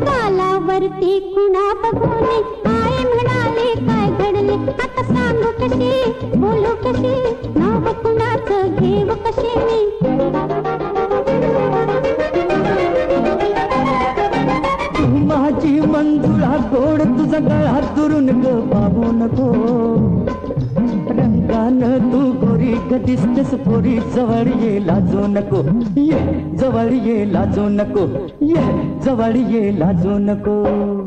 गालावरती खुणा बघून आई म्हणाले काय घडले आता सांगू कशी बोलू कशी नाव कुणाचं घेऊ कशी मी माझी मंजुळा गोड तुझा गळा दुरून ग बाबू नको रंगानं तू गोरी ग दिसतेस पोरी जवळ ये लाजू नको ये जवळ ये लाजू नको ये जवळ ये लाजू नको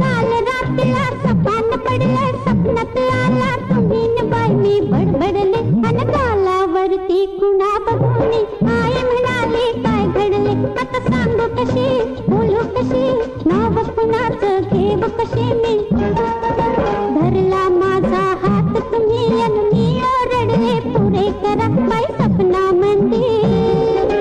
काल रात्रीला सपान पडलं स्वप्नात आला तुम्ही न बाई मी बडबडले अन गालावरती खुणा बघून आई म्हणाले काय घडले आता सांगू कशी बोलू कशी नाव कुणाचं घेऊ कशी मी धरला माझा हात तुम्ही अन मी ओरडले पुरे करा बाई सपना मंदिर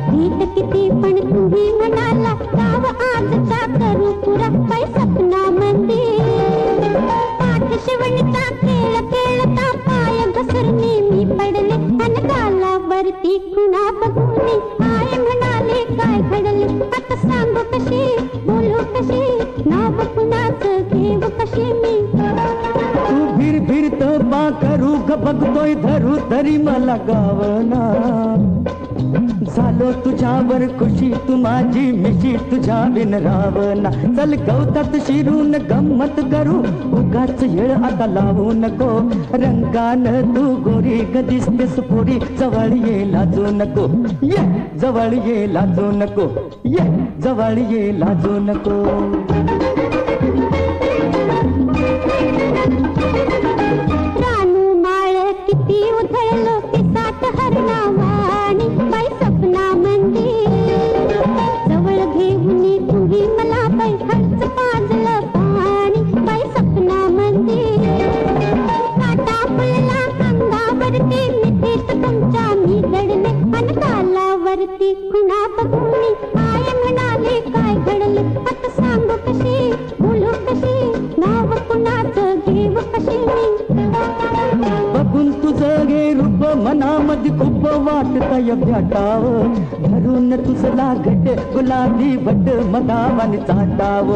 भीत किती पण तुम्ही म्हणाला गाव आजचा करू पुरा बाई सपना मंदिर पाठ शिवणीचा खेळ खेळता पाय घसरणे मी पडले अन गालावरती खुणा बघून आई म्हणाले काय घडले आता सांगू कशी बोलू कशी नाव कुणाचं घेऊ कशी मी तू भिरभिरत बा करू ग बघतोय धरू तरी मला गावना झालो तुझ्यावर खुशी तू माझी मिशी तुझ्या बिन रावना चल गवतात शिरून गंमत करू उगाच येळ आता लावू नको रंगान तू गोरी ग दिसतेस पोरी जवळ ये लाजू नको ये जवळ ये लाजू नको ये जवळ ये लाजू नको रानू माळ किती उधळलो की सात हरणावाणी बाई सपना मंदिर जवळ घेऊन तुम्ही मला बाई हळच पाजलं पाणी बाई सपना मंदिर काटा फुलला अंगावरती मिठीत तुमच्या मी दडले अन गालावरती खुणा बघून आई म्हणाले काय घडले आता सांगू कशी बोलू कशी नाव कुणाचं घेऊ कशी मी बघून तुझं गे रूप मनामध्ये खूप वाटतय भेटाव धरून तुझं लागट गुलाबी बट मधावानी चाटाव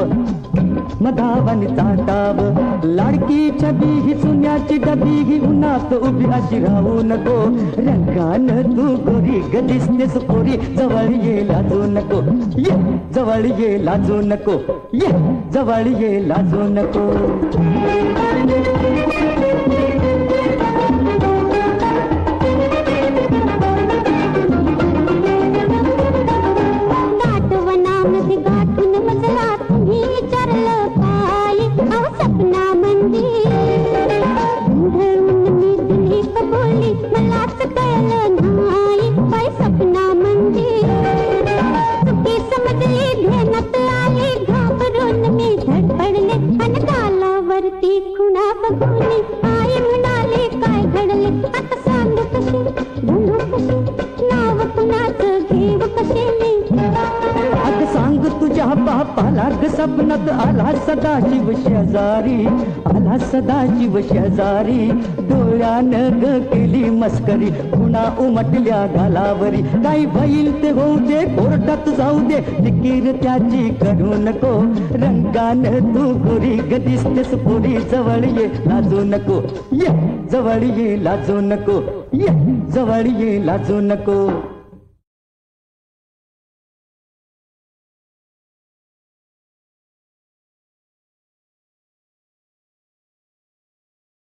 मधावानी चाटाव लाडकी छबी ही सुन्याची डबी ही उन्हात उभी अशी राहू नको रंगान तू गोरी ग दिसतेस पोरी जवळ ये लाजू नको ये जवळ ये लाजू नको ये जवळ ये लाजू नको दाटवनामध्ये गाठून मजला तुम्ही विचारलं काय अहो सपना मंदिर धरून मी दिली कबोली मलाच कळलं नाही बाई सपना मंदिर चुकी समजली ध्यानात आली घाबरून मी धडपडले अन गालावरती खुणा बघून आई म्हणाले काय घडले आता सांगू कशी बोलू कशी नाव कुणाचं घेऊ कशी मी अग सांग तुझ्या बापाला ग सपनात आला सदाशिव शेजारी आला सदाशिव शेजारी डोळ्यानं ग केली मस्करी खुणा उमटल्या गालावरी काही भईल ते होऊ दे कोर्टात जाऊ दे फिकीर त्याची करू नको रंगान तू गोरी ग दिसतेस पोरी जवळ ये लाजू नको ये जवळ ये लाजू नको ये जवळ ये लाजू नको